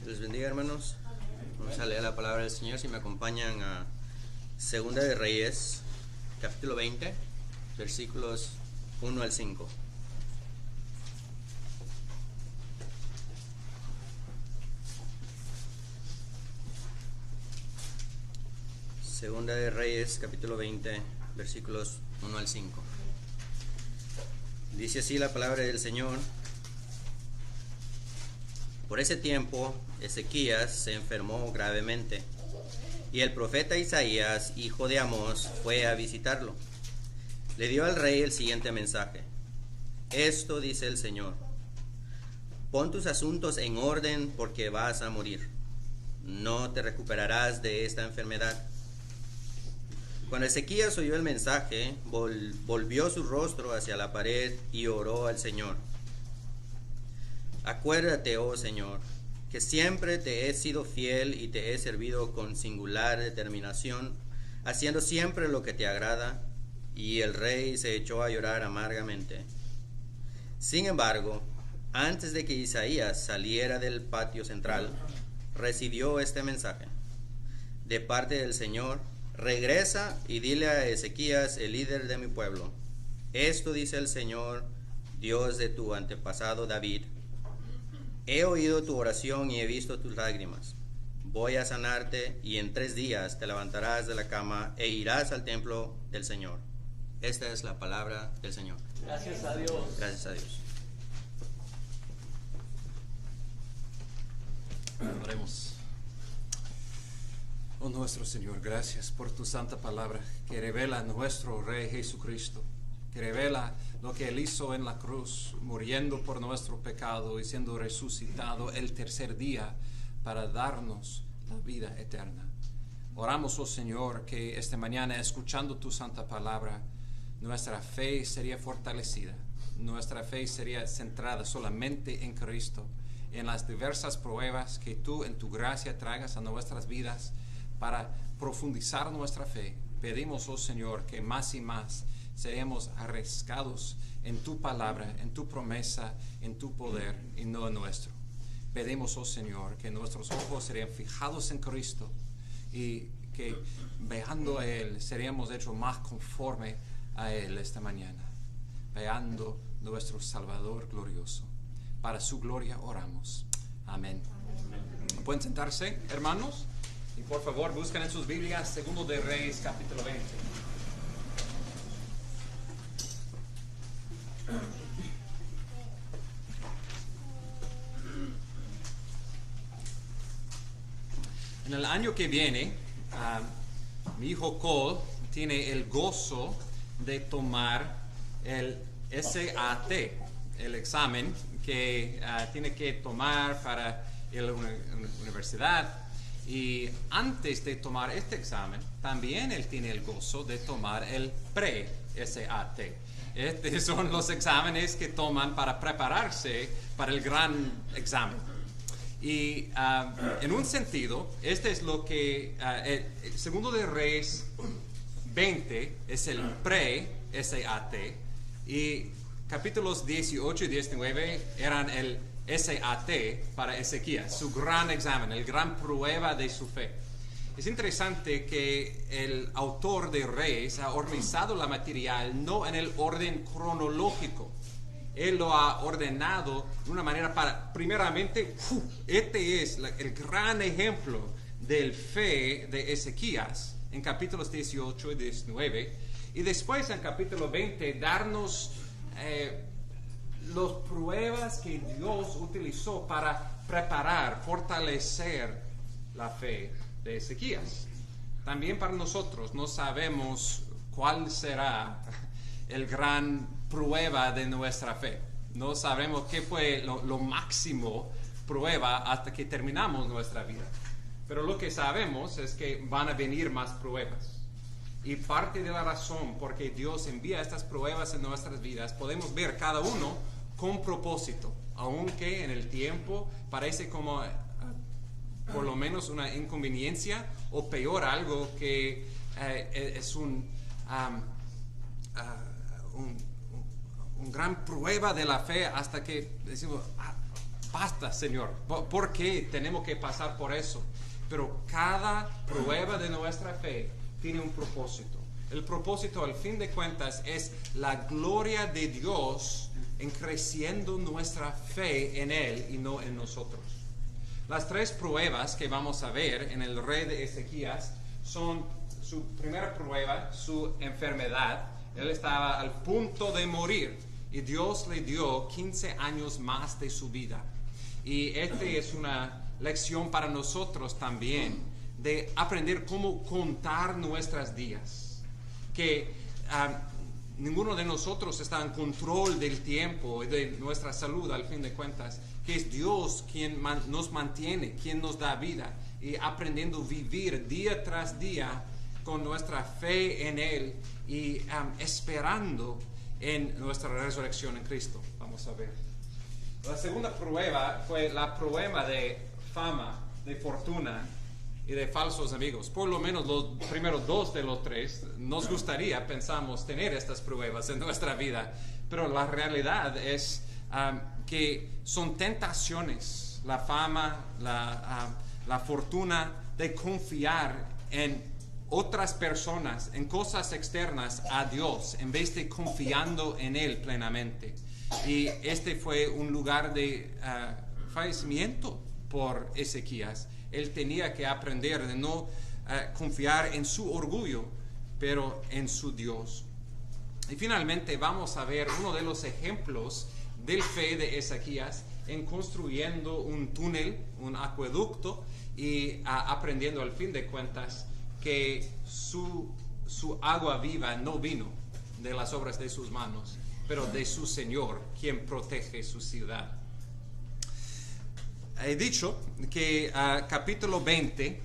Les bendiga, hermanos. Vamos a leer la palabra del Señor. Si me acompañan a Segunda de Reyes, capítulo 20, versículos 1 al 5. Segunda de Reyes, capítulo 20, versículos 1 al 5. Dice así la palabra del Señor. Por ese tiempo, Ezequías se enfermó gravemente, y el profeta Isaías, hijo de Amós, fue a visitarlo. Le dio al rey el siguiente mensaje: Esto dice el Señor: pon tus asuntos en orden, porque vas a morir. No te recuperarás de esta enfermedad. Cuando Ezequías oyó el mensaje, volvió su rostro hacia la pared y oró al Señor. Acuérdate, oh Señor, que siempre te he sido fiel y te he servido con singular determinación, haciendo siempre lo que te agrada. Y el rey se echó a llorar amargamente. Sin embargo, antes de que Isaías saliera del patio central, recibió este mensaje de parte del Señor: regresa y dile a Ezequías, el líder de mi pueblo: esto dice el Señor, Dios de tu antepasado David: he oído tu oración y he visto tus lágrimas. Voy a sanarte, y en 3 días te levantarás de la cama e irás al templo del Señor. Esta es la palabra del Señor. Gracias a Dios. Gracias a Dios. Oremos. Oh nuestro Señor, gracias por tu santa palabra que revela a nuestro Rey Jesucristo, que revela lo que Él hizo en la cruz, muriendo por nuestro pecado y siendo resucitado el tercer día para darnos la vida eterna. Oramos, oh Señor, que esta mañana, escuchando tu santa palabra, nuestra fe sería fortalecida, nuestra fe sería centrada solamente en Cristo, en las diversas pruebas que tú en tu gracia traigas a nuestras vidas para profundizar nuestra fe. Pedimos, oh Señor, que más y más seremos arriesgados en tu palabra, en tu promesa, en tu poder y no en nuestro. Pedimos, oh Señor, que nuestros ojos serían fijados en Cristo y que veando a Él seríamos hechos más conforme a Él esta mañana, veando nuestro Salvador glorioso. Para su gloria oramos. Amén. ¿Pueden sentarse, hermanos? Y por favor, busquen en sus Biblias Segundo de Reyes, capítulo 20. En el año que viene, mi hijo Cole tiene el gozo de tomar el SAT, el examen que tiene que tomar para ir a la universidad. Y antes de tomar este examen, también él tiene el gozo de tomar el pre-SAT. Estos son los exámenes que toman para prepararse para el gran examen. Y en un sentido, este es lo que el Segundo de Reyes 20 es el pre-SAT, y capítulos 18 y 19 eran el SAT para Ezequías, su gran examen, el gran prueba de su fe. Es interesante que el autor de Reyes ha organizado la material no en el orden cronológico. Él lo ha ordenado de una manera para, primeramente, este es el gran ejemplo del fe de Ezequías en capítulos 18 y 19, y después en capítulo 20 darnos las pruebas que Dios utilizó para preparar, fortalecer la fe de Ezequías. También para nosotros no sabemos cuál será el gran prueba de nuestra fe. No sabemos qué fue lo máximo prueba hasta que terminamos nuestra vida. Pero lo que sabemos es que van a venir más pruebas. Y parte de la razón por qué Dios envía estas pruebas en nuestras vidas, podemos ver cada uno con propósito, aunque en el tiempo parece como por lo menos una inconveniencia, o peor, algo que es un gran prueba de la fe, hasta que decimos, basta, Señor, ¿por qué tenemos que pasar por eso? Pero cada prueba de nuestra fe tiene un propósito. El propósito, al fin de cuentas, es la gloria de Dios en creciendo nuestra fe en Él y no en nosotros. Las 3 pruebas que vamos a ver en el rey de Ezequías son su primera prueba, su enfermedad. Él estaba al punto de morir y Dios le dio 15 años más de su vida. Y esta es una lección para nosotros también, de aprender cómo contar nuestros días. Que ninguno de nosotros está en control del tiempo y de nuestra salud, al fin de cuentas, que es Dios quien nos mantiene, quien nos da vida, y aprendiendo a vivir día tras día con nuestra fe en Él y esperando en nuestra resurrección en Cristo. Vamos a ver. La segunda prueba fue la prueba de fama, de fortuna y de falsos amigos. Por lo menos los primeros 2 de los 3 nos gustaría, pensamos, tener estas pruebas en nuestra vida, pero la realidad es que son tentaciones, la fama, la fortuna, de confiar en otras personas, en cosas externas a Dios, en vez de confiando en Él plenamente. Y este fue un lugar de fallecimiento por Ezequías. Él tenía que aprender de no confiar en su orgullo, pero en su Dios. Y finalmente vamos a ver uno de los ejemplos del fe de Ezequías en construyendo un túnel, un acueducto, y aprendiendo al fin de cuentas que su agua viva no vino de las obras de sus manos, pero de su Señor, quien protege su ciudad. He dicho que capítulo 20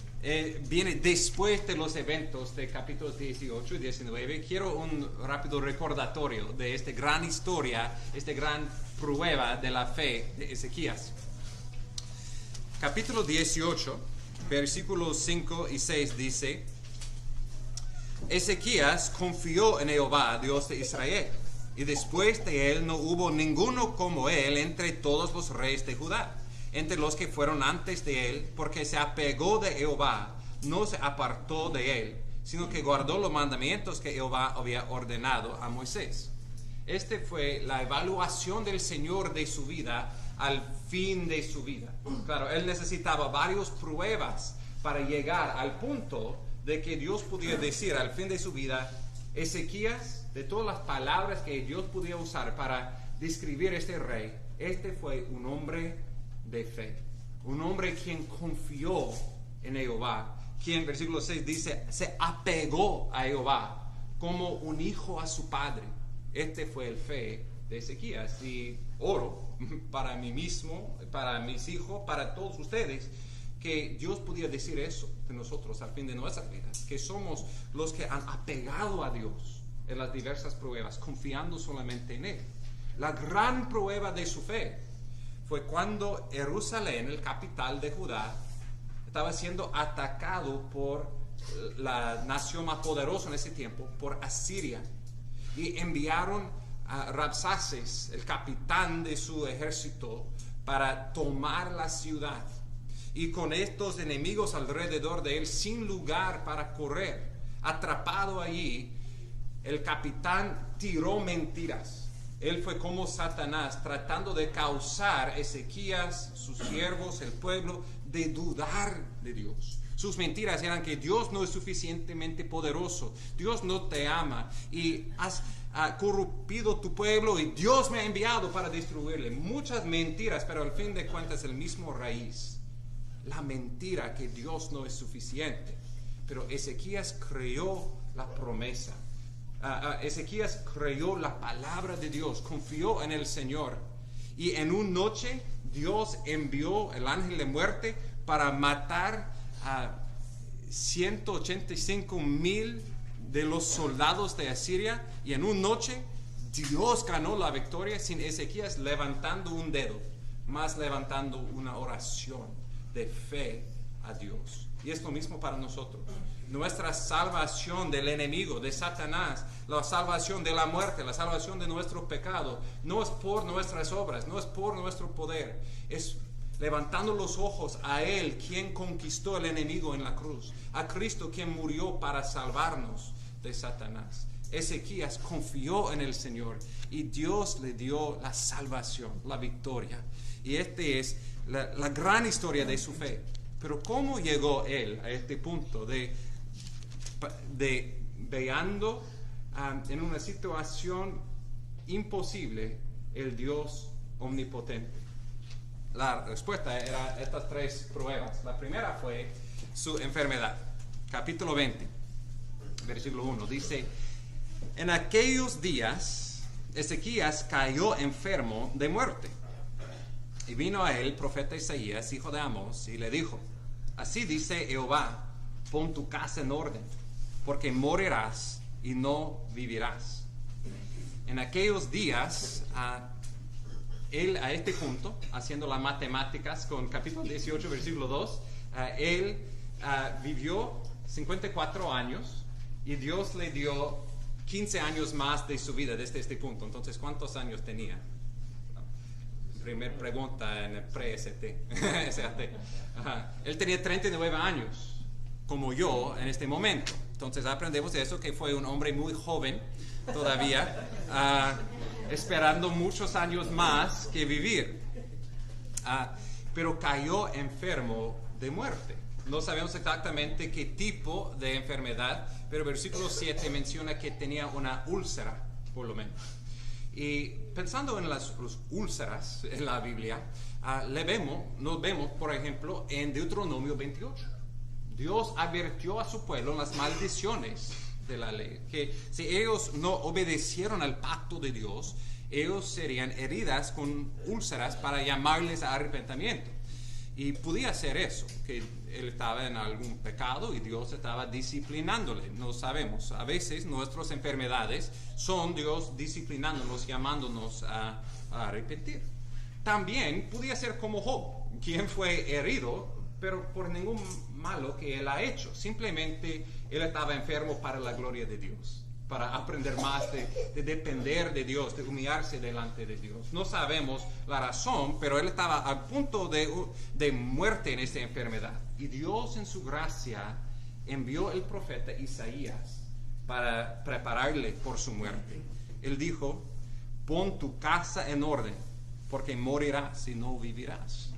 viene después de los eventos de capítulos 18 y 19. Quiero un rápido recordatorio de esta gran historia, esta gran prueba de la fe de Ezequías. Capítulo 18, versículos 5 y 6 dice: Ezequías confió en Jehová, Dios de Israel, y después de él no hubo ninguno como él entre todos los reyes de Judá, entre los que fueron antes de él, porque se apegó de Jehová, no se apartó de él, sino que guardó los mandamientos que Jehová había ordenado a Moisés. Esta fue la evaluación del Señor de su vida al fin de su vida. Claro, él necesitaba varias pruebas para llegar al punto de que Dios podía decir al fin de su vida: Ezequías, de todas las palabras que Dios podía usar para describir este rey, este fue un hombre de fe, un hombre quien confió en Jehová, quien, versículo 6 dice, se apegó a Jehová como un hijo a su padre. Este fue el fe de Ezequías. Y oro para mí mismo, para mis hijos, para todos ustedes, que Dios podía decir eso de nosotros al fin de nuestras vidas, que somos los que han apegado a Dios en las diversas pruebas, confiando solamente en Él. La gran prueba de su fe fue cuando Jerusalén, el capital de Judá, estaba siendo atacado por la nación más poderosa en ese tiempo, por Asiria, y enviaron a Rabsaces, el capitán de su ejército, para tomar la ciudad. Y con estos enemigos alrededor de él, sin lugar para correr, atrapado allí, el capitán tiró mentiras. Él fue como Satanás, tratando de causar a Ezequías, sus siervos, el pueblo, de dudar de Dios. Sus mentiras eran que Dios no es suficientemente poderoso, Dios no te ama y has corrompido tu pueblo y Dios me ha enviado para destruirle. Muchas mentiras, pero al fin de cuentas el mismo raíz. La mentira que Dios no es suficiente. Pero Ezequías creyó la promesa. Ezequías creyó la palabra de Dios, confió en el Señor. Y en una noche Dios envió el ángel de muerte para matar a 185,000 de los soldados de Asiria. Y en una noche Dios ganó la victoria sin Ezequías levantando un dedo, más levantando una oración de fe a Dios. Y es lo mismo para nosotros. Nuestra salvación del enemigo, de Satanás, la salvación de la muerte, la salvación de nuestro pecado, no es por nuestras obras, no es por nuestro poder, es levantando los ojos a Él, quien conquistó el enemigo en la cruz, a Cristo quien murió para salvarnos de Satanás. Ezequías confió en el Señor y Dios le dio la salvación, la victoria. Y esta es la gran historia de su fe. Pero ¿cómo llegó él a este punto de veando en una situación imposible el Dios omnipotente? La respuesta era estas tres pruebas. La primera fue su enfermedad. Capítulo 20, versículo 1, dice: en aquellos días Ezequías cayó enfermo de muerte. Y vino a él el profeta Isaías, hijo de Amós, y le dijo: así dice Jehová, pon tu casa en orden, porque morirás y no vivirás. En aquellos días, él a este punto, haciendo las matemáticas con capítulo 18, versículo 2, él vivió 54 años y Dios le dio 15 años más de su vida desde este punto. Entonces, ¿cuántos años tenía? Primer pregunta en el pre-SAT. Él tenía 39 años, como yo en este momento. Entonces aprendemos de eso, que fue un hombre muy joven todavía, esperando muchos años más que vivir. Pero cayó enfermo de muerte. No sabemos exactamente qué tipo de enfermedad, pero el versículo 7 menciona que tenía una úlcera, por lo menos. Y pensando en las úlceras en la Biblia, nos vemos, por ejemplo, en Deuteronomio 28. Dios advirtió a su pueblo las maldiciones de la ley, que si ellos no obedecieron al pacto de Dios, ellos serían heridas con úlceras para llamarles a arrepentimiento. Y podía ser eso, que él estaba en algún pecado y Dios estaba disciplinándole. No sabemos. A veces nuestras enfermedades son Dios disciplinándonos, llamándonos a arrepentir. También podía ser como Job, quien fue herido, pero por ningún malo que él ha hecho. Simplemente él estaba enfermo para la gloria de Dios, para aprender más de depender de Dios, de humillarse delante de Dios. No sabemos la razón, pero él estaba a punto de muerte en esta enfermedad. Y Dios en su gracia envió el profeta Isaías para prepararle por su muerte. Él dijo: pon tu casa en orden, porque morirás y no vivirás.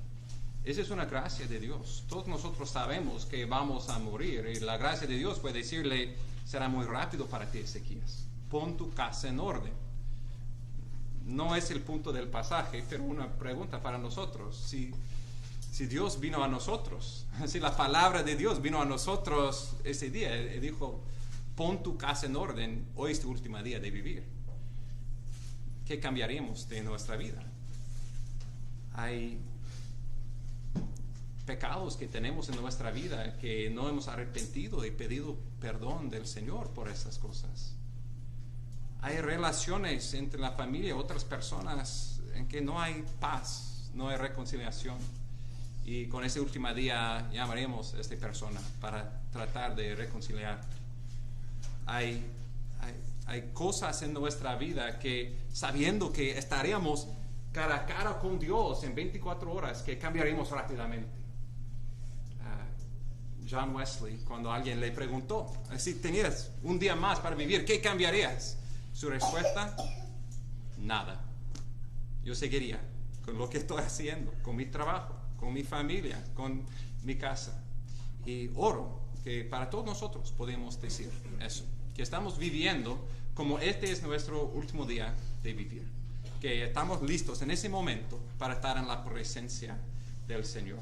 Esa es una gracia de Dios. Todos nosotros sabemos que vamos a morir y la gracia de Dios puede decirle: será muy rápido para ti, Ezequías. Pon tu casa en orden. No es el punto del pasaje, pero una pregunta para nosotros. Si Dios vino a nosotros, si la palabra de Dios vino a nosotros ese día, Él dijo: pon tu casa en orden, hoy es tu último día de vivir. ¿Qué cambiaríamos de nuestra vida? Hay pecados que tenemos en nuestra vida que no hemos arrepentido y pedido perdón del Señor por esas cosas. Hay relaciones entre la familia y otras personas en que no hay paz, no hay reconciliación. Y con ese último día llamaremos a esta persona para tratar de reconciliar. Hay cosas en nuestra vida que, sabiendo que estaríamos cara a cara con Dios en 24 horas, que cambiaremos rápidamente. John Wesley, cuando alguien le preguntó si tenías un día más para vivir, ¿qué cambiarías? Su respuesta: nada. Yo seguiría con lo que estoy haciendo, con mi trabajo, con mi familia, con mi casa. Y oro que para todos nosotros podemos decir eso, que estamos viviendo como este es nuestro último día de vivir, que estamos listos en ese momento para estar en la presencia del Señor.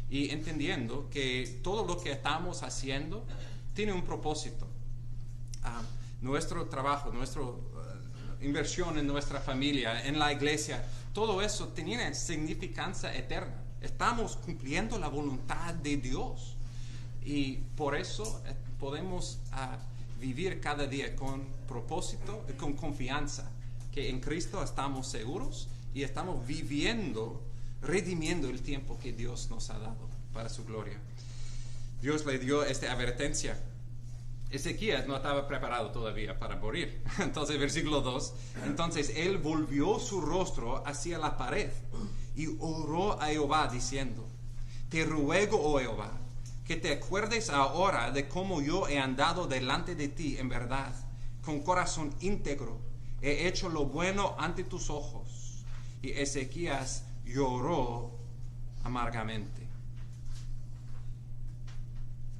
Y entendiendo que todo lo que estamos haciendo tiene un propósito. Nuestro trabajo, nuestra inversión en nuestra familia, en la iglesia, todo eso tiene significancia eterna. Estamos cumpliendo la voluntad de Dios. Y por eso podemos vivir cada día con propósito y con confianza, que en Cristo estamos seguros y estamos viviendo, redimiendo el tiempo que Dios nos ha dado para su gloria. Dios le dio esta advertencia. Ezequías no estaba preparado todavía para morir. Entonces, versículo 2, entonces él volvió su rostro hacia la pared y oró a Jehová diciendo: Te ruego, oh Jehová, que te acuerdes ahora de cómo yo he andado delante de ti en verdad, con corazón íntegro, he hecho lo bueno ante tus ojos. Y Ezequías lloró amargamente.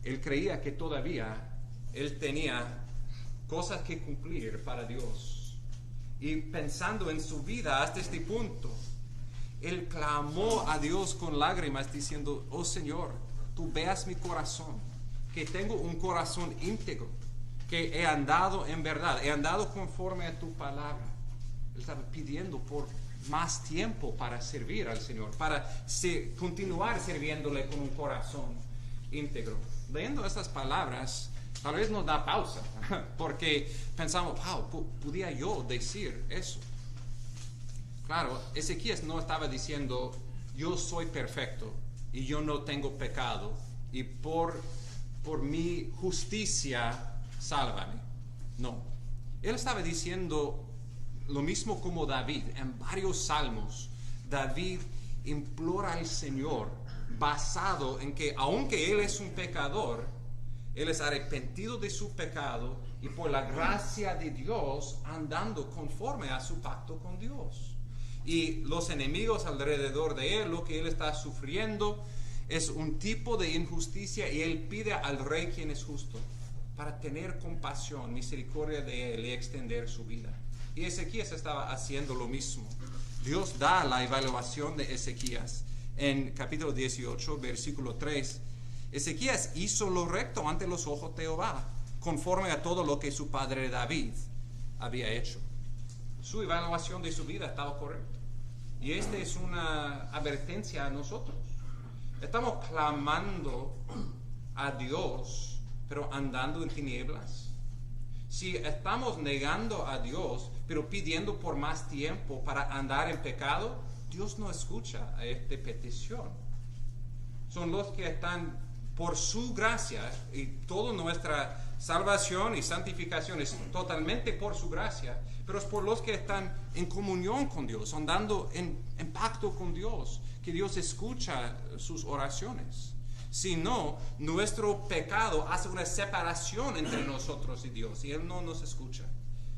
Él creía que todavía él tenía cosas que cumplir para Dios. Y pensando en su vida hasta este punto, él clamó a Dios con lágrimas diciendo: oh Señor, tú veas mi corazón, que tengo un corazón íntegro, que he andado en verdad, he andado conforme a tu palabra. Él estaba pidiendo por más tiempo para servir al Señor, para continuar sirviéndole con un corazón íntegro. Leyendo estas palabras, tal vez nos da pausa, porque pensamos: wow, ¿podía yo decir eso? Claro, Ezequías no estaba diciendo: yo soy perfecto y yo no tengo pecado, y por mi justicia sálvame. No, él estaba diciendo lo mismo como David. En varios salmos, David implora al Señor, basado en que aunque él es un pecador, él es arrepentido de su pecado y por la gracia de Dios andando conforme a su pacto con Dios. Y los enemigos alrededor de él, lo que él está sufriendo es un tipo de injusticia, y él pide al rey, quien es justo, para tener compasión, misericordia de él y extender su vida. Y Ezequías estaba haciendo lo mismo. Dios da la evaluación de Ezequías en capítulo 18, versículo 3. Ezequías hizo lo recto ante los ojos de Jehová, conforme a todo lo que su padre David había hecho. Su evaluación de su vida estaba correcta. Y esta es una advertencia a nosotros. Estamos clamando a Dios, pero andando en tinieblas. Si estamos negando a Dios, pero pidiendo por más tiempo para andar en pecado, Dios no escucha a esta petición. Son los que están por su gracia, y toda nuestra salvación y santificación es totalmente por su gracia, pero es por los que están en comunión con Dios, andando en pacto con Dios, que Dios escucha sus oraciones. Si no, nuestro pecado hace una separación entre nosotros y Dios, y Él no nos escucha.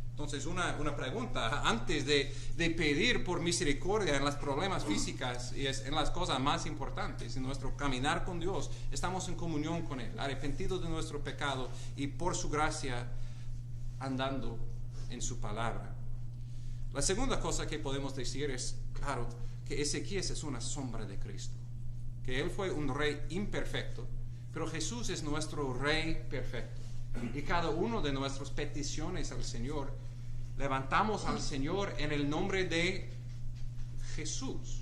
Entonces, una pregunta, antes de pedir por misericordia en los problemas físicos y en las cosas más importantes, en nuestro caminar con Dios, estamos en comunión con Él, arrepentidos de nuestro pecado y por su gracia andando en su palabra. La segunda cosa que podemos decir es, claro, que Ezequías es una sombra de Cristo, que Él fue un rey imperfecto, pero Jesús es nuestro rey perfecto. Y cada uno de nuestras peticiones al Señor, levantamos al Señor en el nombre de Jesús,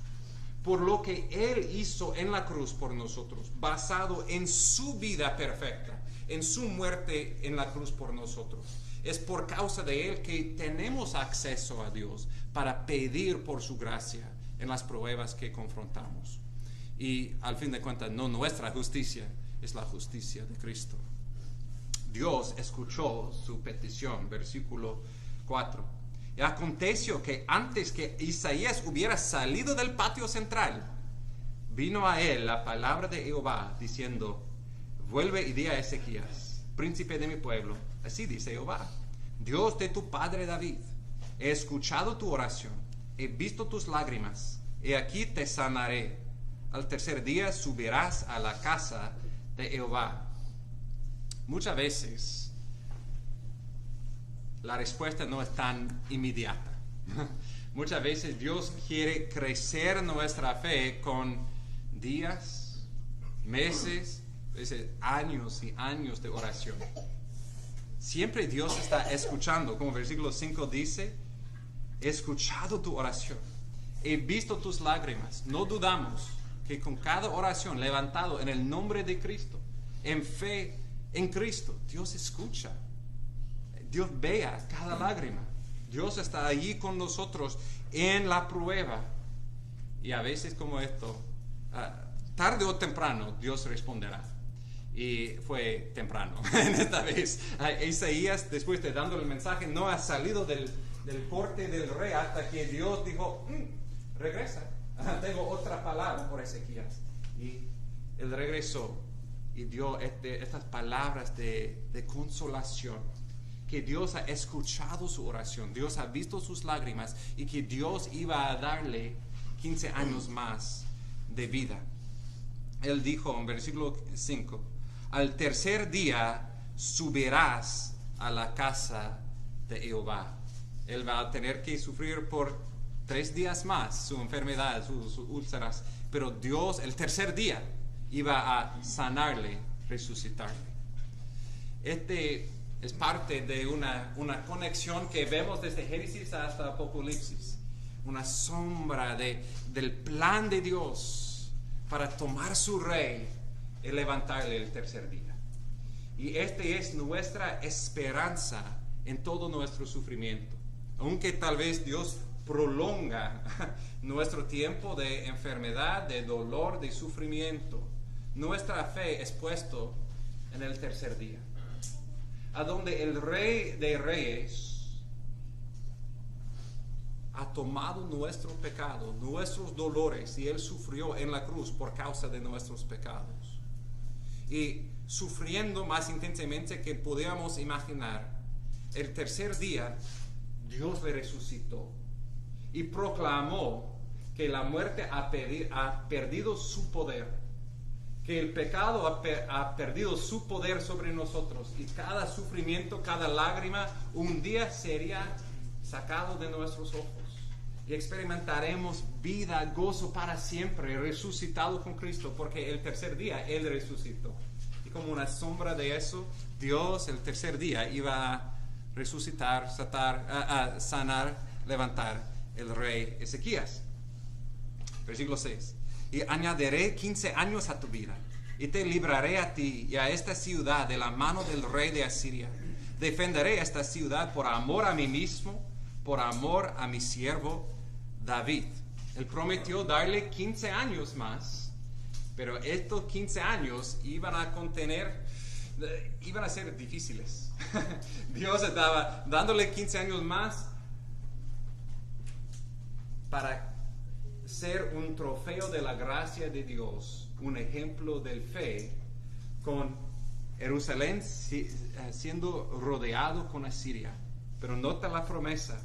por lo que Él hizo en la cruz por nosotros, basado en su vida perfecta, en su muerte en la cruz por nosotros. Es por causa de Él que tenemos acceso a Dios para pedir por su gracia en las pruebas que confrontamos. Y al fin de cuentas, no nuestra justicia, es la justicia de Cristo. Dios escuchó su petición, versículo 4. Y aconteció que antes que Isaías hubiera salido del patio central, vino a él la palabra de Jehová, diciendo: vuelve y di a Ezequías, príncipe de mi pueblo, así dice Jehová, Dios de tu padre David, he escuchado tu oración, he visto tus lágrimas, he aquí te sanaré. Al tercer día subirás a la casa de Jehová. Muchas veces la respuesta no es tan inmediata. Muchas veces Dios quiere crecer nuestra fe con días, meses, veces años y años de oración. Siempre Dios está escuchando, como versículo 5 dice: he escuchado tu oración, he visto tus lágrimas. No dudamos que con cada oración levantado en el nombre de Cristo, en fe en Cristo, Dios escucha. Dios vea cada lágrima. Dios está allí con nosotros en la prueba. Y a veces como esto, tarde o temprano, Dios responderá. Y fue temprano en esta vez. Isaías, después de dándole el mensaje, no ha salido del corte del rey hasta que Dios dijo: regresa, tengo otra palabra por Ezequías. Y él regresó y dio estas palabras de consolación, que Dios ha escuchado su oración, Dios ha visto sus lágrimas y que Dios iba a darle 15 años más de vida. Él dijo en versículo 5, al tercer día subirás a la casa de Jehová. Él va a tener que sufrir por 3 días más su enfermedad, sus úlceras, pero Dios el tercer día iba a sanarle, resucitarle. Este es parte de una conexión que vemos desde Génesis hasta Apocalipsis, una sombra del plan de Dios para tomar su rey y levantarle el tercer día. Y esta es nuestra esperanza en todo nuestro sufrimiento. Aunque tal vez Dios prolonga nuestro tiempo de enfermedad, de dolor, de sufrimiento, nuestra fe es puesto en el tercer día, a donde el Rey de Reyes ha tomado nuestro pecado, nuestros dolores, y Él sufrió en la cruz por causa de nuestros pecados. Y sufriendo más intensamente que podíamos imaginar, el tercer día Dios le resucitó y proclamó que la muerte ha perdido su poder, que el pecado ha perdido su poder sobre nosotros, y cada sufrimiento, cada lágrima, un día sería sacado de nuestros ojos y experimentaremos vida, gozo para siempre, resucitado con Cristo, porque el tercer día Él resucitó. Y como una sombra de eso, Dios el tercer día iba a resucitar, sanar, levantar el rey Ezequías. Versículo 6. Y añadiré 15 años a tu vida, y te libraré a ti y a esta ciudad de la mano del rey de Asiria. Defenderé esta ciudad por amor a mí mismo, por amor a mi siervo David. Él prometió darle 15 años más, pero estos 15 años iban a ser difíciles. Dios estaba dándole 15 años más para ser un trofeo de la gracia de Dios, un ejemplo de fe, con Jerusalén siendo rodeado con Asiria. Pero nota la promesa: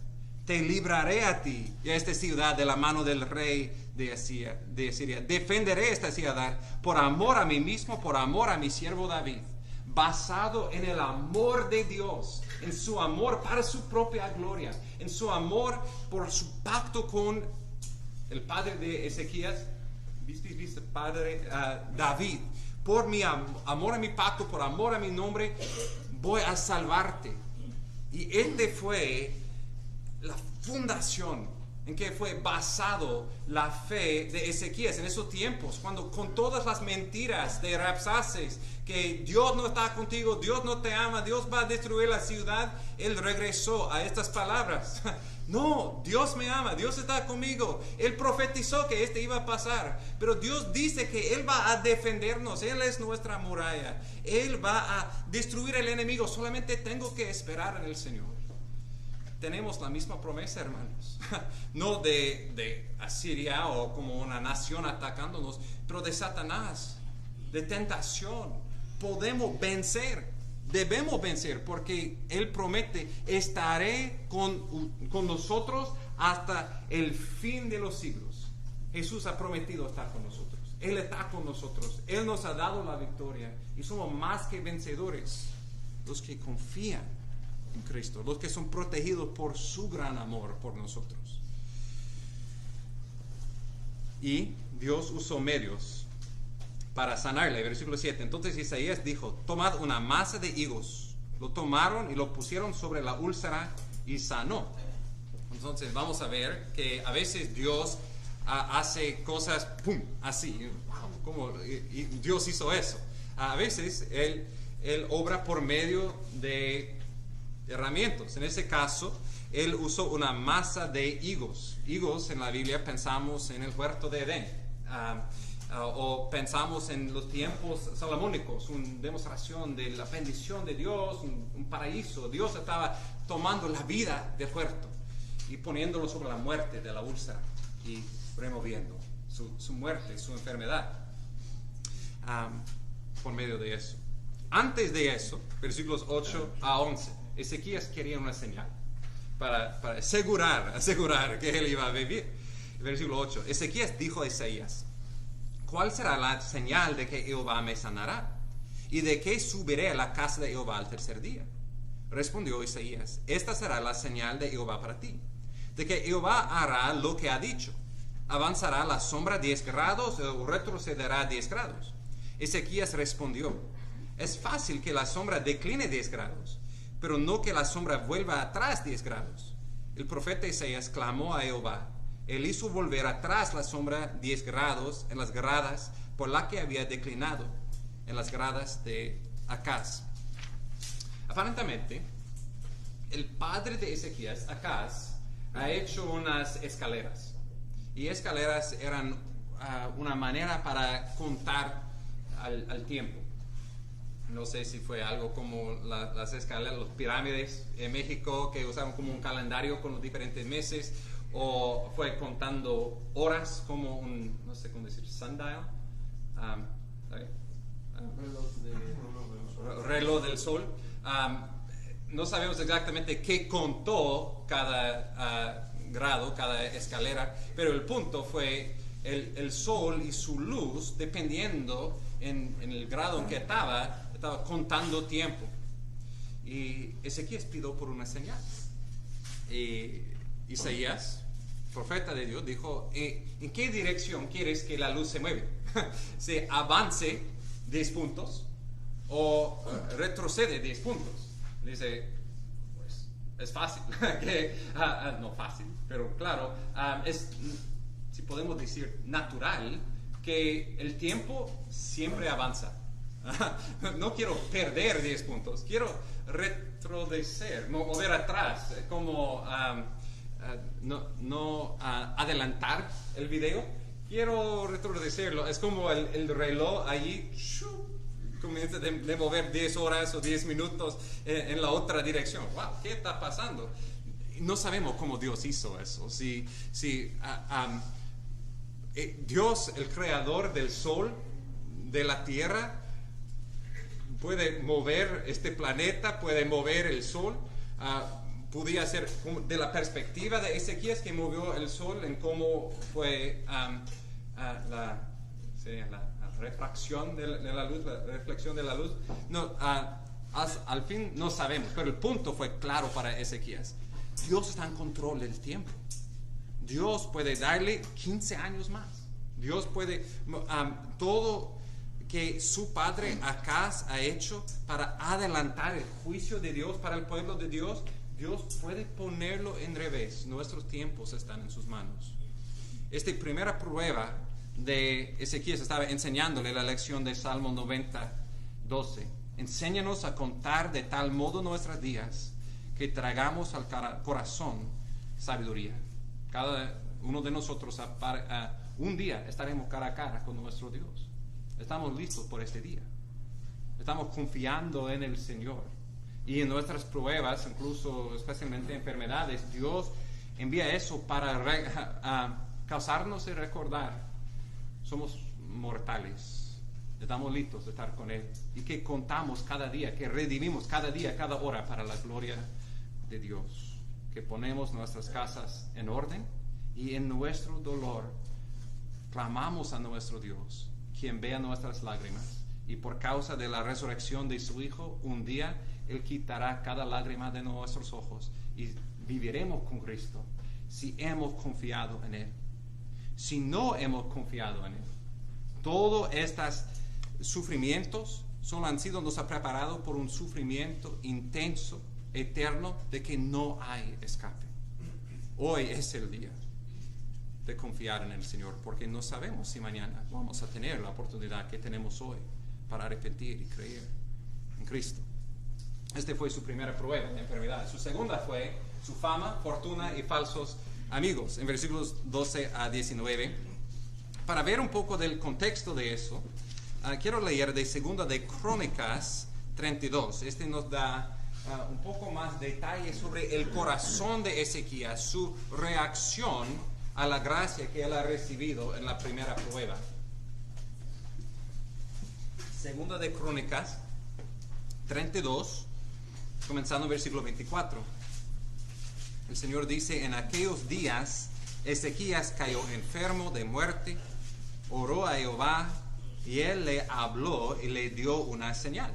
te libraré a ti y a esta ciudad de la mano del rey de Asiria. Defenderé esta ciudad por amor a mí mismo, por amor a mi siervo David, basado en el amor de Dios, en su amor para su propia gloria, en su amor por su pacto con el padre de Ezequías, ¿viste? Padre David. Por mi amor a mi pacto, por amor a mi nombre, voy a salvarte. Y este fue la fundación en que fue basado la fe de Ezequías en esos tiempos, cuando con todas las mentiras de Rabsaces, que Dios no está contigo, Dios no te ama, Dios va a destruir la ciudad, él regresó a estas palabras: no, Dios me ama, Dios está conmigo. Él profetizó que esto iba a pasar, pero Dios dice que Él va a defendernos, Él es nuestra muralla, Él va a destruir el enemigo, solamente tengo que esperar en el Señor. Tenemos la misma promesa, hermanos, no de Asiria o como una nación atacándonos, pero de Satanás, de tentación. Podemos vencer, debemos vencer, porque Él promete: estaré con nosotros hasta el fin de los siglos. Jesús ha prometido estar con nosotros, Él está con nosotros, Él nos ha dado la victoria, y somos más que vencedores los que confían en Cristo, los que son protegidos por su gran amor por nosotros. Y Dios usó medios para sanarle. Versículo 7. Entonces Isaías dijo: tomad una masa de higos. Lo tomaron y lo pusieron sobre la úlcera y sanó. Entonces vamos a ver que a veces Dios hace cosas ¡pum! Así. Wow, ¿cómo Dios hizo eso? A veces Él obra por medio de herramientas. En ese caso, Él usó una masa de higos. Higos en la Biblia pensamos en el huerto de Edén, o pensamos en los tiempos salomónicos, una demostración de la bendición de Dios, un paraíso. Dios estaba tomando la vida del huerto y poniéndolo sobre la muerte de la úlcera, y removiendo su muerte, su enfermedad, por medio de eso. Antes de eso, versículos 8 a 11, Ezequías quería una señal para asegurar que él iba a vivir. Versículo 8, Ezequías dijo a Isaías: ¿cuál será la señal de que Jehová me sanará? ¿Y de que subiré a la casa de Jehová al tercer día? Respondió Isaías: esta será la señal de Jehová para ti, de que Jehová hará lo que ha dicho. Avanzará la sombra 10 grados o retrocederá 10 grados. Ezequías respondió: es fácil que la sombra decline 10 grados, pero no que la sombra vuelva atrás 10 grados. El profeta Isaías clamó a Jehová. Él hizo volver atrás la sombra 10 grados en las gradas por la que había declinado, en las gradas de Acaz. Aparentemente, el padre de Ezequías, Acaz, ha hecho unas escaleras. Y escaleras eran una manera para contar al tiempo. No sé si fue algo como las escaleras, las pirámides en México, que usaban como un calendario con los diferentes meses, o fue contando horas como un, no sé cómo decir, sundial, reloj del sol. No sabemos exactamente qué contó cada grado, cada escalera, pero el punto fue el sol y su luz, dependiendo en el grado en que estaba contando tiempo. Y Ezequías pidió por una señal. Y Isaías, profeta de Dios, dijo: ¿en qué dirección quieres que la luz se mueve? ¿Se avance 10 puntos o retrocede 10 puntos? Dice: pues es fácil. No fácil, pero claro, es, si podemos decir, natural que el tiempo siempre avanza. No quiero perder 10 puntos, quiero retroceder, mover atrás, como no adelantar el video, quiero retrocederlo. Es como el reloj allí comienza de mover 10 horas o 10 minutos en la otra dirección. Wow, ¿qué está pasando? No sabemos cómo Dios hizo eso. Dios, el creador del sol, de la tierra, puede mover este planeta, puede mover el sol. Podía ser de la perspectiva de Ezequías, que movió el sol, en cómo fue la refracción de la luz, la reflexión de la luz. No, al fin no sabemos, pero el punto fue claro para Ezequías. Dios está en control del tiempo. Dios puede darle 15 años más. Dios puede todo que su padre Acaz ha hecho para adelantar el juicio de Dios para el pueblo de Dios. Dios puede ponerlo en revés. Nuestros tiempos están en sus manos. Esta primera prueba de Ezequías estaba enseñándole la lección de Salmo 90:12. Enséñanos a contar de tal modo nuestros días que tragamos al corazón sabiduría. Cada uno de nosotros un día estaremos cara a cara con nuestro Dios. Estamos listos por este día. Estamos confiando en el Señor. Y en nuestras pruebas, incluso especialmente enfermedades, Dios envía eso para causarnos y recordar: somos mortales, estamos listos de estar con Él, y que contamos cada día, que redimimos cada día, cada hora para la gloria de Dios, que ponemos nuestras casas en orden, y en nuestro dolor clamamos a nuestro Dios, quien vea nuestras lágrimas, y por causa de la resurrección de su Hijo, un día Él quitará cada lágrima de nuestros ojos, y viviremos con Cristo si hemos confiado en Él. Si no hemos confiado en Él, todos estos sufrimientos nos ha preparado por un sufrimiento intenso, eterno, de que no hay escape. Hoy es el día de confiar en el Señor, porque no sabemos si mañana vamos a tener la oportunidad que tenemos hoy para arrepentir y creer en Cristo. Esta fue su primera prueba de enfermedad. Su segunda fue su fama, fortuna y falsos amigos, en versículos 12 a 19. Para ver un poco del contexto de eso, quiero leer de Segunda de Crónicas 32. Este nos da un poco más detalle sobre el corazón de Ezequías, su reacción a la gracia que él ha recibido en la primera prueba. Segunda de Crónicas 32, comenzando en versículo 24. El Señor dice: en aquellos días Ezequías cayó enfermo de muerte, oró a Jehová y él le habló y le dio una señal.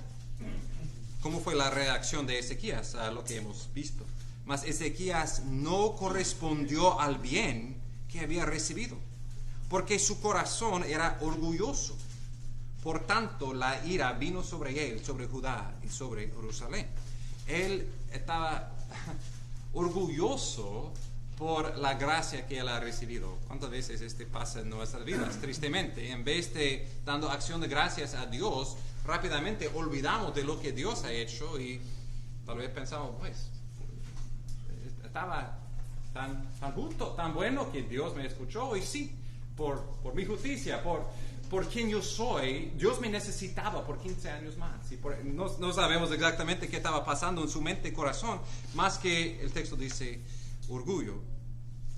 ¿Cómo fue la reacción de Ezequías a lo que hemos visto? Mas Ezequías no correspondió al bien que había recibido, porque su corazón era orgulloso. Por tanto, la ira vino sobre él, sobre Judá y sobre Jerusalén. Él estaba orgulloso por la gracia que él ha recibido. ¿Cuántas veces pasa en nuestras vidas? Tristemente, en vez de dando acción de gracias a Dios, rápidamente olvidamos de lo que Dios ha hecho y tal vez pensamos, pues, estaba tan justo, tan bueno que Dios me escuchó, y sí, por mi justicia, por quien yo soy, Dios me necesitaba por 15 años más. Y no sabemos exactamente qué estaba pasando en su mente y corazón, más que el texto dice orgullo.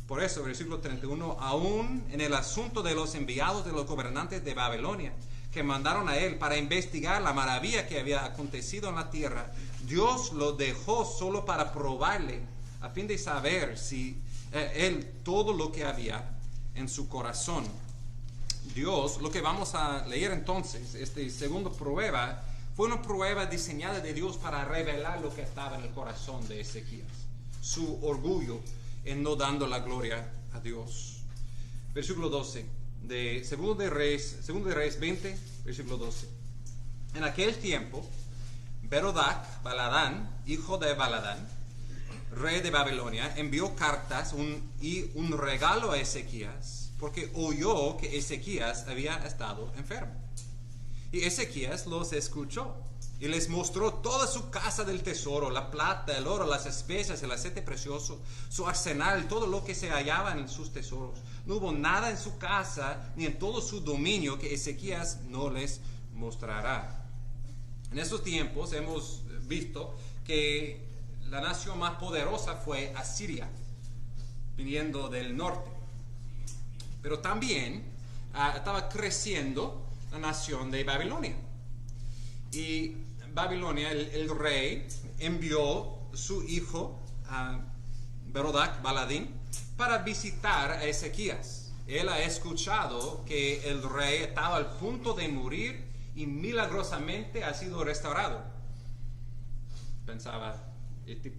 Por eso, versículo 31, aún en el asunto de los enviados de los gobernantes de Babilonia, que mandaron a él para investigar la maravilla que había acontecido en la tierra, Dios lo dejó solo para probarle, a fin de saber si él todo lo que había en su corazón. Dios, lo que vamos a leer entonces, segunda prueba, fue una prueba diseñada de Dios para revelar lo que estaba en el corazón de Ezequías, su orgullo en no dando la gloria a Dios. Versículo 12 de Segundo de Reyes 20, versículo 12. En aquel tiempo, Berodac Baladán, hijo de Baladán, rey de Babilonia, envió cartas y un regalo a Ezequías, porque oyó que Ezequías había estado enfermo. Y Ezequías los escuchó y les mostró toda su casa del tesoro, la plata, el oro, las especias, el aceite precioso, su arsenal, todo lo que se hallaba en sus tesoros. No hubo nada en su casa ni en todo su dominio que Ezequías no les mostrará. En estos tiempos hemos visto que la nación más poderosa fue Asiria, viniendo del norte. Pero también estaba creciendo la nación de Babilonia. Y Babilonia, el rey, envió su hijo, Berodac Baladín, para visitar a Ezequías. Él ha escuchado que el rey estaba al punto de morir y milagrosamente ha sido restaurado. Pensaba,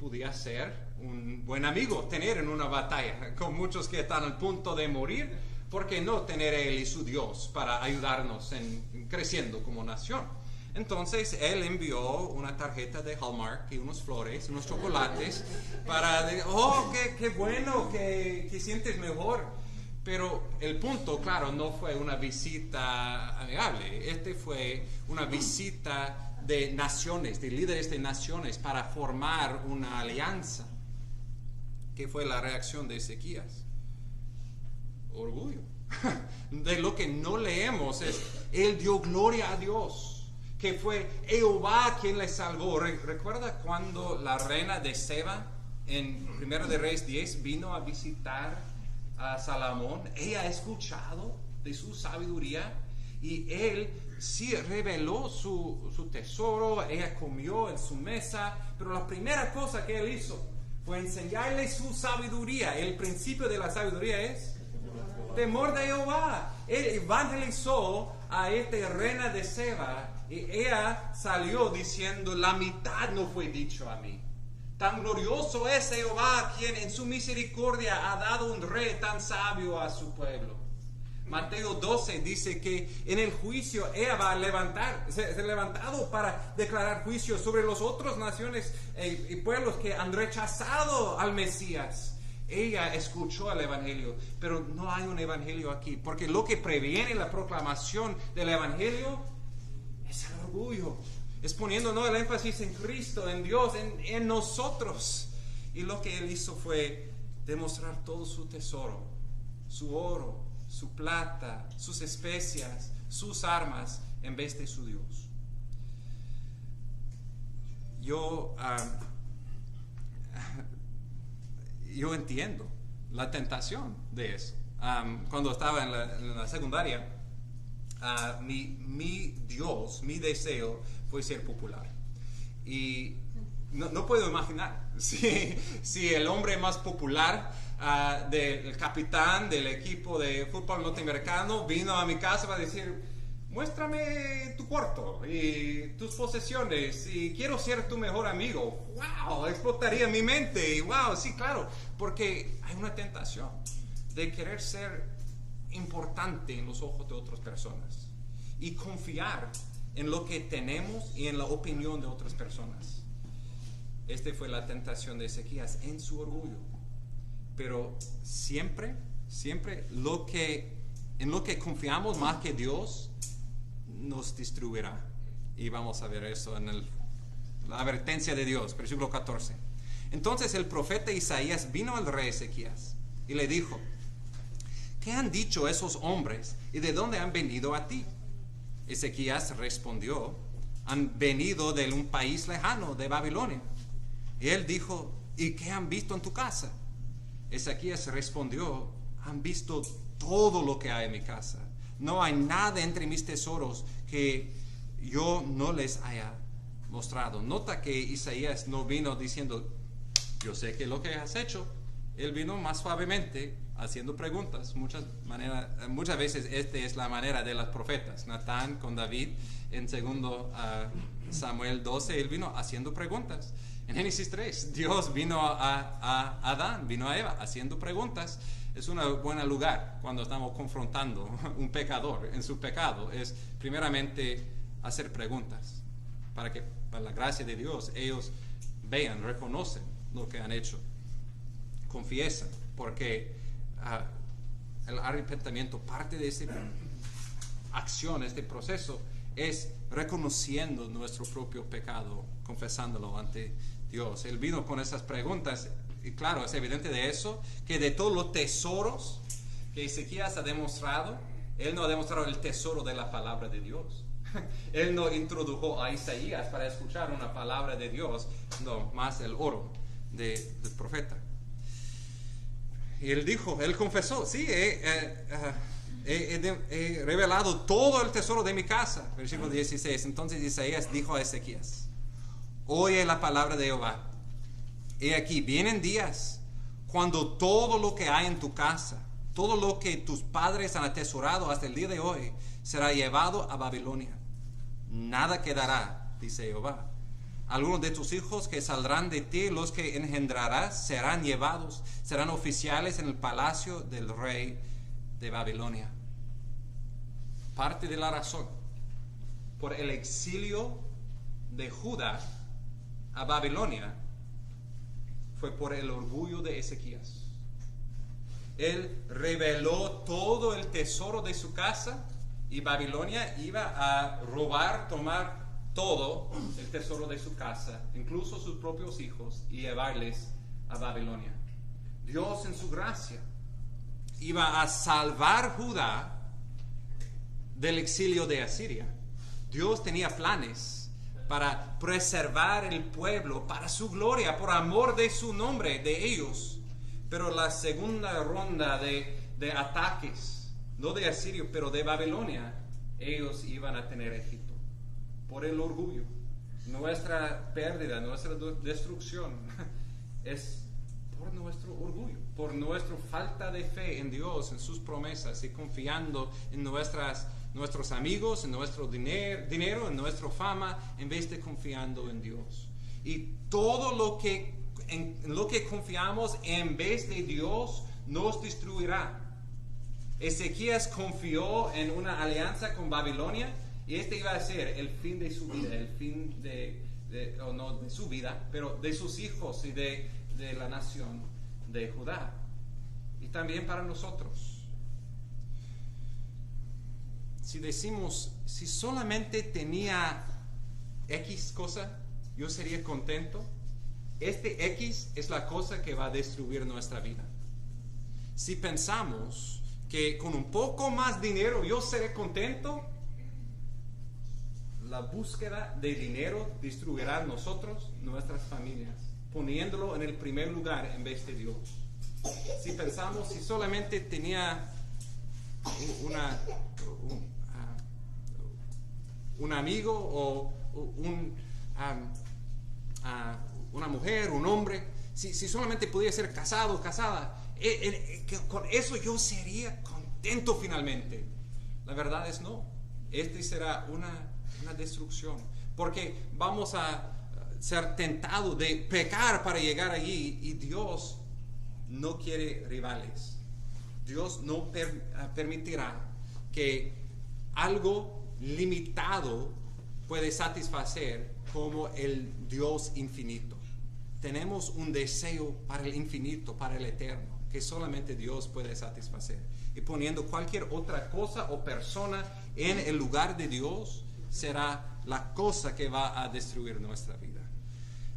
podía ser un buen amigo tener en una batalla con muchos que están al punto de morir. ¿Por qué no tener él y su Dios para ayudarnos en creciendo como nación? Entonces él envió una tarjeta de Hallmark y unas flores, unos chocolates para decir, oh, qué bueno, que sientes mejor. Pero el punto, claro, no fue una visita amigable. Fue una visita de naciones, de líderes de naciones, para formar una alianza. ¿Qué fue la reacción de Ezequías? Orgullo. De lo que no leemos es, él dio gloria a Dios, que fue Jehová quien le salvó. ¿Recuerda cuando la reina de Seba en 1 de Reyes 10 vino a visitar a Salomón? Ella ha escuchado de su sabiduría y él sí reveló su tesoro. Ella comió en su mesa, pero la primera cosa que él hizo fue enseñarle su sabiduría. El principio de la sabiduría es temor de Jehová. Él evangelizó a esta reina de Seba y ella salió diciendo, la mitad no fue dicho a mí. Tan glorioso es Jehová, quien en su misericordia ha dado un rey tan sabio a su pueblo. Mateo 12 dice que en el juicio ella va a ser levantado para declarar juicio sobre las otras naciones y pueblos que han rechazado al Mesías. Ella escuchó el evangelio, pero no hay un evangelio aquí, porque lo que previene la proclamación del evangelio es el orgullo. Es poniendo el énfasis en Cristo, en Dios, en nosotros. Y lo que él hizo fue demostrar todo su tesoro, su oro, su plata, sus especias, sus armas, en vez de su Dios. Yo entiendo la tentación de eso. Cuando estaba en la secundaria, mi Dios, mi deseo fue ser popular. Y no puedo imaginar si el hombre más popular del capitán del equipo de fútbol norteamericano vino a mi casa para decir: muéstrame tu cuarto y tus posesiones y quiero ser tu mejor amigo. ¡Wow! Explotaría mi mente. Y ¡wow! Sí, claro, porque hay una tentación de querer ser importante en los ojos de otras personas y confiar en lo que tenemos y en la opinión de otras personas. Esta fue la tentación de Ezequías en su orgullo. Pero siempre en lo que confiamos más que Dios nos destruirá. Y vamos a ver eso en la advertencia de Dios, versículo 14. Entonces el profeta Isaías vino al rey Ezequías y le dijo: ¿qué han dicho esos hombres y de dónde han venido a ti? Ezequías respondió: han venido de un país lejano, de Babilonia. Y él dijo: ¿y qué han visto en tu casa? Ezequías respondió: han visto todo lo que hay en mi casa. No hay nada entre mis tesoros que yo no les haya mostrado. Nota que Isaías no vino diciendo: yo sé que lo que has hecho. Él vino más suavemente, haciendo preguntas. Muchas veces esta es la manera de los profetas. Natán con David en 2 Samuel 12, él vino haciendo preguntas. En Génesis 3, Dios vino a Adán, vino a Eva haciendo preguntas. Es un buen lugar cuando estamos confrontando un pecador en su pecado. Es primeramente hacer preguntas para que, por la gracia de Dios, ellos vean, reconocen lo que han hecho, confiesan, porque el arrepentimiento, parte de esa acción, este proceso, es reconociendo nuestro propio pecado, confesándolo ante Dios. Él vino con esas preguntas. Y claro, es evidente de eso, que de todos los tesoros que Ezequías ha demostrado, él no ha demostrado el tesoro de la palabra de Dios. Él no introdujo a Isaías para escuchar una palabra de Dios, no, más el oro del profeta. Y él dijo, él confesó: sí, he revelado todo el tesoro de mi casa. Versículo 16. Entonces Isaías dijo a Ezequías: oye la palabra de Jehová. He aquí, vienen días cuando todo lo que hay en tu casa, todo lo que tus padres han atesorado hasta el día de hoy, será llevado a Babilonia. Nada quedará, dice Jehová. Algunos de tus hijos que saldrán de ti, los que engendrarás, serán llevados, serán oficiales en el palacio del rey de Babilonia. Parte de la razón por el exilio de Judá a Babilonia fue por el orgullo de Ezequías. Él reveló todo el tesoro de su casa y Babilonia iba a robar, tomar todo el tesoro de su casa, incluso sus propios hijos, y llevarles a Babilonia. Dios en su gracia iba a salvar Judá del exilio de Asiria. Dios tenía planes para preservar el pueblo para su gloria, por amor de su nombre, de ellos. Pero la segunda ronda de ataques, no de Asiria, pero de Babilonia, ellos iban a tener Egipto. Por el orgullo. Nuestra pérdida, nuestra destrucción es por nuestro orgullo, por nuestra falta de fe en Dios, en sus promesas, y confiando en nuestros amigos, en nuestro dinero, en nuestra fama, en vez de confiando en Dios. Y todo en lo que confiamos en vez de Dios nos destruirá. Ezequías confió en una alianza con Babilonia, y este iba a ser el fin de su vida, el fin no de su vida, pero de sus hijos y de la nación de Judá. Y también para nosotros. Si decimos, si solamente tenía X cosa, yo sería contento. Este X es la cosa que va a destruir nuestra vida. Si pensamos que con un poco más dinero yo seré contento, la búsqueda de dinero destruirá nosotros, nuestras familias, poniéndolo en el primer lugar en vez de Dios. si pensamos, si solamente tenía un amigo o una mujer, un hombre, si solamente pudiera ser casado o casada, con eso yo sería contento finalmente. La verdad es no. Este será una destrucción, porque vamos a ser tentados de pecar para llegar allí, y Dios no quiere rivales. Dios no permitirá que algo limitado puede satisfacer como el Dios infinito. Tenemos un deseo para el infinito, para el eterno, que solamente Dios puede satisfacer. Y poniendo cualquier otra cosa o persona en el lugar de Dios será la cosa que va a destruir nuestra vida.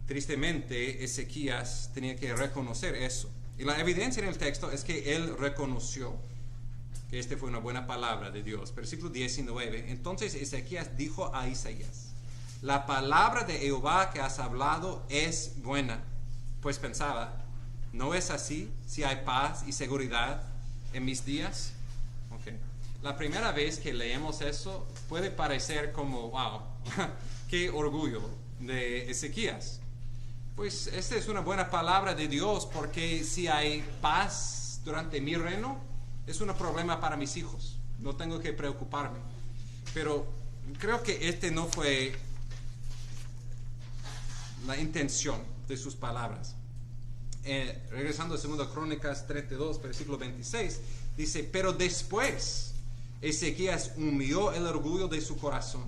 Tristemente, Ezequías tenía que reconocer eso. Y la evidencia en el texto es que él reconoció que esta fue una buena palabra de Dios. Versículo 19. Entonces Ezequías dijo a Isaías: la palabra de Jehová que has hablado es buena. Pues pensaba, ¿no es así si hay paz y seguridad en mis días? Okay. La primera vez que leemos eso puede parecer como, wow, qué orgullo de Ezequías. Pues esta es una buena palabra de Dios, porque si hay paz durante mi reino, es un problema para mis hijos. No tengo que preocuparme. Pero creo que este no fue la intención de sus palabras. Regresando a 2 Crónicas 32, versículo 26, dice: pero después Ezequías humilló el orgullo de su corazón,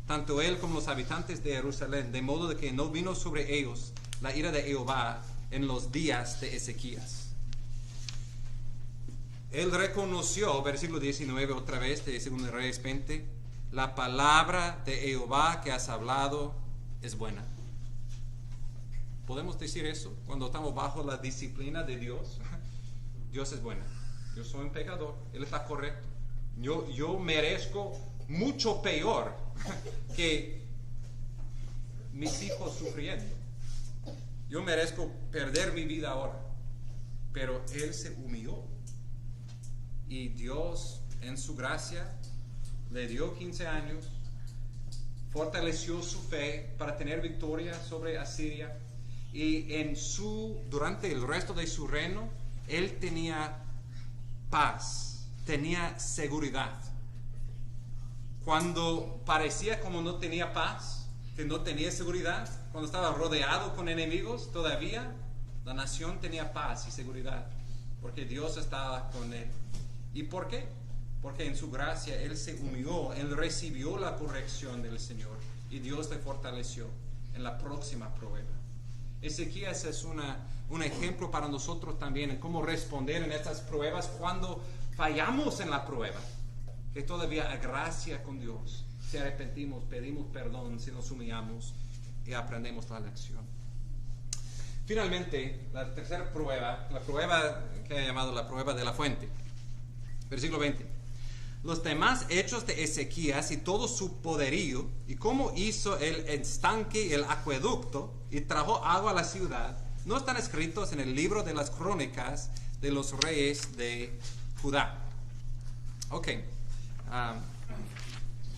tanto él como los habitantes de Jerusalén, de modo de que no vino sobre ellos la ira de Jehová en los días de Ezequías. Él reconoció, versículo 19 otra vez de 2 Reyes 20, la palabra de Jehová que has hablado es buena. ¿Podemos decir eso cuando estamos bajo la disciplina de Dios? Dios es bueno. Yo soy un pecador, Él está correcto. Yo merezco mucho peor que mis hijos sufriendo. Yo merezco perder mi vida ahora. Pero Él se humilló. Y Dios, en su gracia, le dio 15 años, fortaleció su fe para tener victoria sobre Asiria. Y durante el resto de su reino, Él tenía paz, tenía seguridad. Cuando parecía como no tenía paz, que no tenía seguridad, cuando estaba rodeado con enemigos, todavía la nación tenía paz y seguridad, porque Dios estaba con él. ¿Y por qué? Porque en su gracia Él se humilló, Él recibió la corrección del Señor y Dios le fortaleció en la próxima prueba. Ezequías es un ejemplo para nosotros también en cómo responder en estas pruebas cuando fallamos en la prueba, que todavía hay gracia con Dios, si arrepentimos, pedimos perdón, si nos humillamos y aprendemos la lección. Finalmente, la tercera prueba, la prueba que he llamado la prueba de la fuente. Versículo 20. Los demás hechos de Ezequías y todo su poderío, y cómo hizo el estanque y el acueducto y trajo agua a la ciudad, no están escritos en el libro de las crónicas de los reyes de Judá. Ok,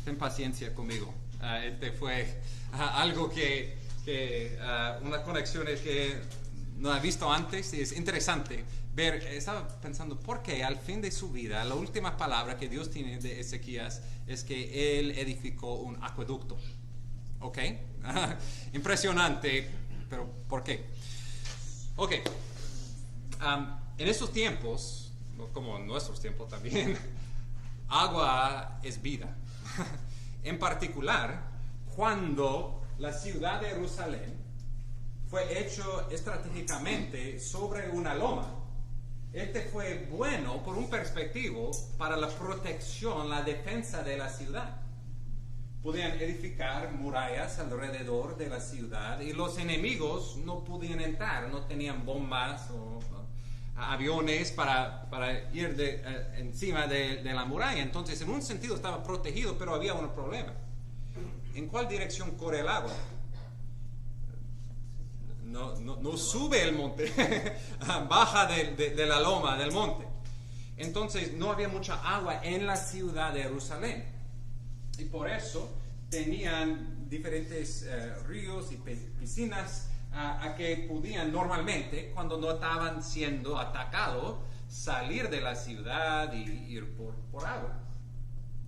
ten paciencia conmigo. Este fue algo una conexión que no he visto antes, y es interesante ver. Estaba pensando, ¿por qué al fin de su vida la última palabra que Dios tiene de Ezequías es que él edificó un acueducto? ¿Ok? Impresionante, pero ¿por qué? Ok, en esos tiempos, como en nuestros tiempos también, agua es vida. En particular, cuando la ciudad de Jerusalén fue hecho estratégicamente sobre una loma. Este fue bueno por un perspectivo para la protección, la defensa de la ciudad. Podían edificar murallas alrededor de la ciudad y los enemigos no podían entrar, no tenían bombas o aviones para ir encima de la muralla. Entonces, en un sentido estaba protegido, pero había un problema. ¿En cuál dirección corre el agua? no sube el monte, baja de la loma del monte. Entonces no había mucha agua en la ciudad de Jerusalén. Y por eso tenían diferentes ríos y piscinas a que podían normalmente, cuando no estaban siendo atacados, salir de la ciudad y ir por agua.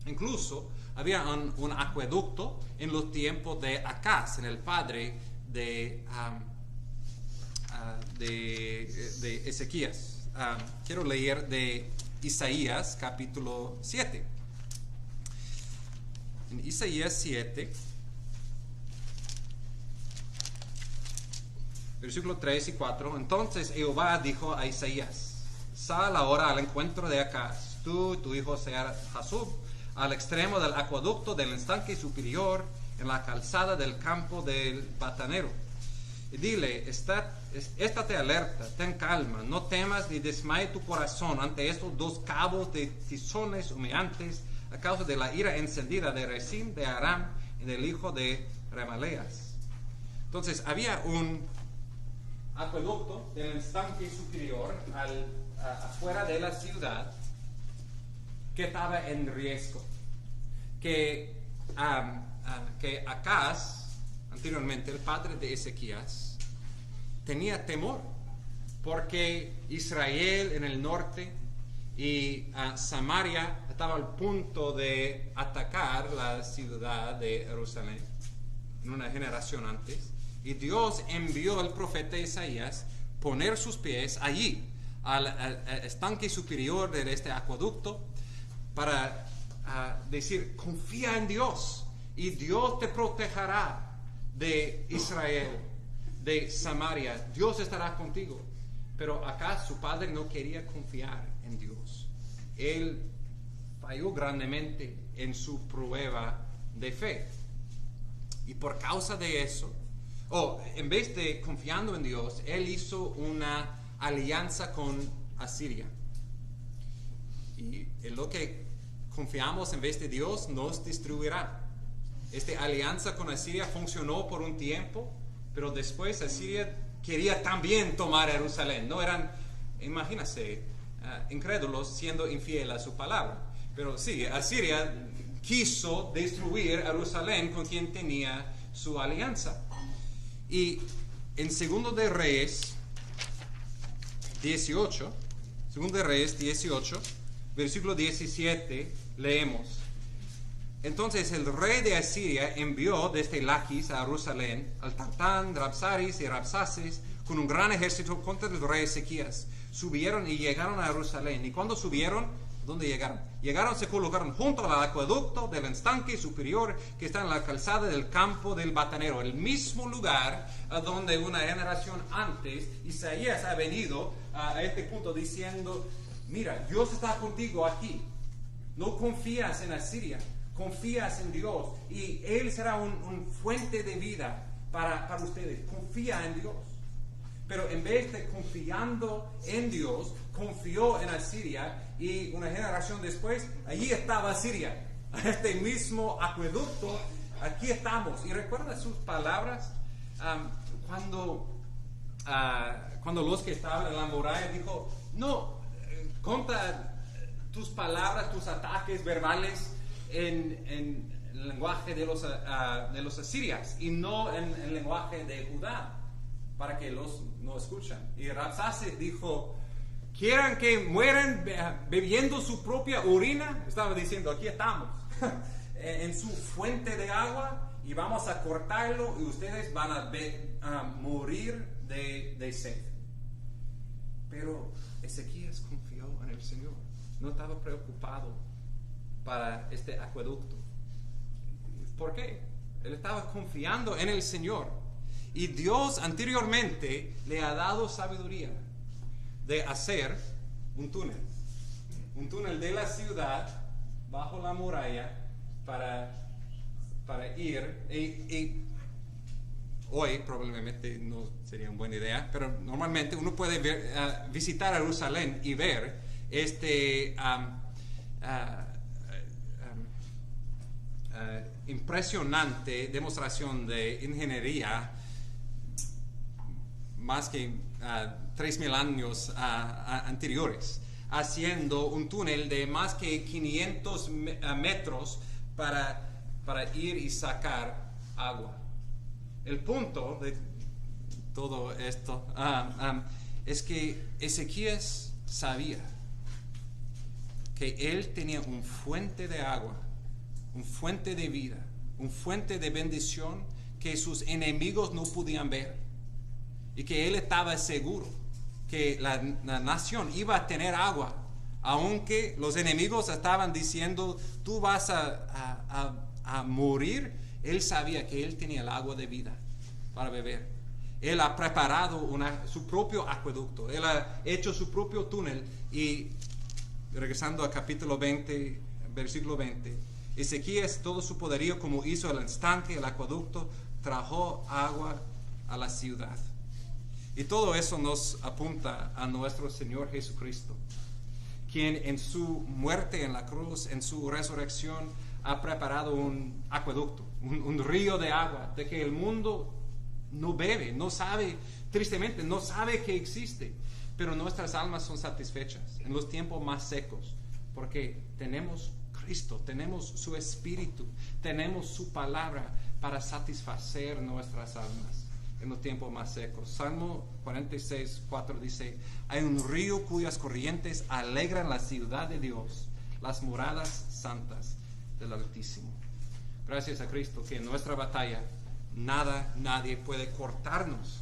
Incluso había un acueducto en los tiempos de Acaz, en el padre de Ezequías. Quiero leer de Isaías capítulo 7. En Isaías 7, versículos 3 y 4. Entonces Jehová dijo a Isaías: sal ahora al encuentro de Acaz, tú y tu hijo Jasub, al extremo del acueducto del estanque superior, en la calzada del campo del batanero. Y dile: estate alerta, ten calma, no temas ni desmaye tu corazón ante estos dos cabos de tizones humeantes, a causa de la ira encendida de Rezín de Aram y del hijo de Remaleas. Entonces había un acueducto del estanque superior afuera de la ciudad que estaba en riesgo, que Acaz, anteriormente el padre de Ezequías, tenía temor porque Israel en el norte y Samaria estaba al punto de atacar la ciudad de Jerusalén en una generación antes, y Dios envió al profeta Isaías poner sus pies allí al estanque superior de este acueducto para decir: confía en Dios y Dios te protegerá de Israel, de Samaria, Dios estará contigo. Pero acá su padre no quería confiar en Dios. Él falló grandemente en su prueba de fe. Y por causa de eso, en vez de confiando en Dios, él hizo una alianza con Asiria. Y en lo que confiamos en vez de Dios nos destruirá. Esta alianza con Asiria funcionó por un tiempo, pero después Asiria quería también tomar Jerusalén. No eran, imagínense, incrédulos siendo infiel a su palabra. Pero sí, Asiria quiso destruir Jerusalén con quien tenía su alianza. Y en Segundo de Reyes 18, versículo 17, leemos: entonces el rey de Asiria envió desde Laquis a Jerusalén al Tartán, Rabsaris y Rabsaces con un gran ejército contra el rey Ezequías. Subieron y llegaron a Jerusalén. Y cuando subieron, ¿dónde llegaron? Se colocaron junto al acueducto del estanque superior que está en la calzada del campo del batanero, el mismo lugar a donde una generación antes Isaías ha venido a este punto diciendo: mira, Dios está contigo aquí. No confías en Asiria, confías en Dios y Él será un fuente de vida para ustedes. Confía en Dios. Pero en vez de confiando en Dios, confió en Asiria, y una generación después, allí estaba Asiria, a este mismo acueducto. Aquí estamos. Y recuerda sus palabras cuando los que estaban en la muralla dijo: no, conta tus palabras, tus ataques verbales en el lenguaje de los asirias y no en el lenguaje de Judá, para que los no escuchan. Y Rabsaces dijo: ¿quieren que mueran bebiendo su propia orina? Estaba diciendo: aquí estamos en su fuente de agua y vamos a cortarlo y ustedes van a morir de sed. Pero Ezequías confió en el Señor, no estaba preocupado para este acueducto. ¿Por qué? Él estaba confiando en el Señor. Y Dios anteriormente le ha dado sabiduría de hacer un túnel de la ciudad bajo la muralla para ir. Y hoy probablemente no sería una buena idea, pero normalmente uno puede visitar Jerusalén y ver impresionante demostración de ingeniería más que 3,000 años anteriores, haciendo un túnel de más que 500 metros para ir y sacar agua. El punto de todo esto es que Ezequías sabía que él tenía un fuente de agua, un fuente de vida, un fuente de bendición que sus enemigos no podían ver, y que él estaba seguro que la nación iba a tener agua, aunque los enemigos estaban diciendo tú vas a morir. Él sabía que él tenía el agua de vida para beber. Él ha preparado su propio acueducto, él ha hecho su propio túnel. Y regresando a capítulo 20, versículo 20, Ezequías, todo su poderío, como hizo el estanque, el acueducto, trajo agua a la ciudad. Y todo eso nos apunta a nuestro Señor Jesucristo, quien en su muerte en la cruz, en su resurrección, ha preparado un acueducto, un río de agua, de que el mundo no bebe, no sabe, tristemente, no sabe que existe. Pero nuestras almas son satisfechas en los tiempos más secos, porque tenemos Cristo, tenemos su Espíritu, tenemos su palabra para satisfacer nuestras almas en los tiempos más secos. Salmo 46:4 dice: hay un río cuyas corrientes alegran la ciudad de Dios, las moradas santas del Altísimo. Gracias a Cristo que en nuestra batalla nadie puede cortarnos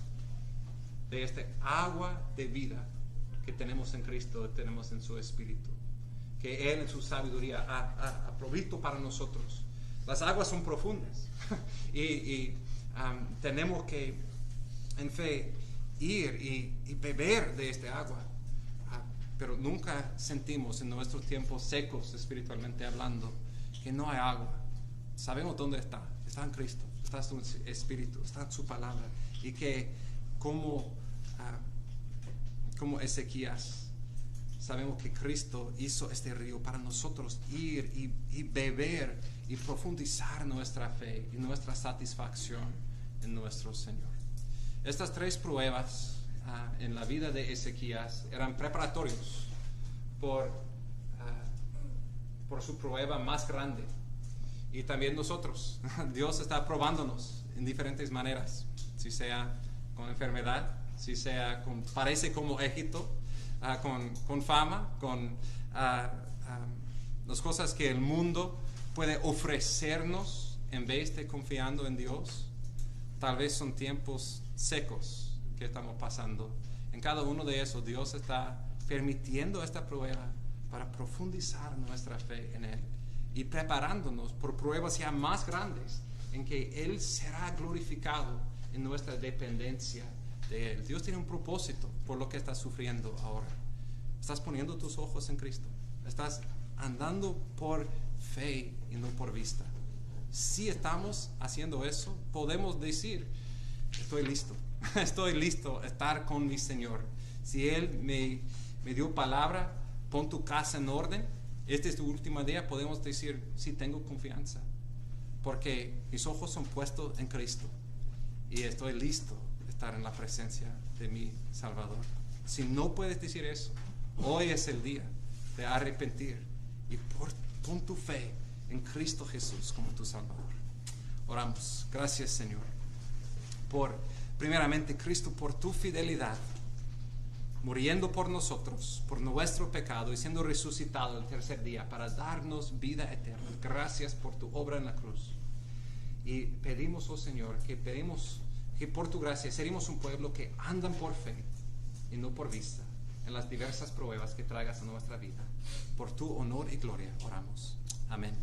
de este agua de vida que tenemos en Cristo, tenemos en su Espíritu, que Él en su sabiduría ha provisto para nosotros. Las aguas son profundas y tenemos que en fe ir y beber de este agua, pero nunca sentimos en nuestros tiempos secos, espiritualmente hablando, que no hay agua. Sabemos dónde está en Cristo, está en su Espíritu, está en su palabra, y que como Ezequías sabemos que Cristo hizo este río para nosotros ir y beber y profundizar nuestra fe y nuestra satisfacción en nuestro Señor. Estas 3 pruebas en la vida de Ezequías eran preparatorios por su prueba más grande. Y también nosotros, Dios está probándonos en diferentes maneras, si sea con enfermedad, si sea parece como Egipto, con fama, con las cosas que el mundo puede ofrecernos en vez de confiando en Dios. Tal vez son tiempos secos que estamos pasando. En cada uno de esos Dios está permitiendo esta prueba para profundizar nuestra fe en Él y preparándonos por pruebas ya más grandes en que Él será glorificado en nuestra dependencia de Él. Dios tiene un propósito por lo que estás sufriendo ahora. Estás poniendo tus ojos en Cristo, estás andando por fe y no por vista. Si estamos haciendo eso, podemos decir: estoy listo, estoy listo a estar con mi Señor. Si Él me dio palabra, pon tu casa en orden, este es tu último día, podemos decir: sí, tengo confianza, porque mis ojos son puestos en Cristo y estoy listo a estar en la presencia de mi Salvador. Si no puedes decir eso, hoy es el día de arrepentir y pon tu fe en Cristo Jesús como tu Salvador. Oramos. Gracias, Señor, primeramente, Cristo, por tu fidelidad, muriendo por nosotros, por nuestro pecado, y siendo resucitado el tercer día para darnos vida eterna. Gracias por tu obra en la cruz. Y pedimos, oh Señor, que por tu gracia seremos un pueblo que andan por fe y no por vista en las diversas pruebas que traigas a nuestra vida. Por tu honor y gloria oramos. Amén.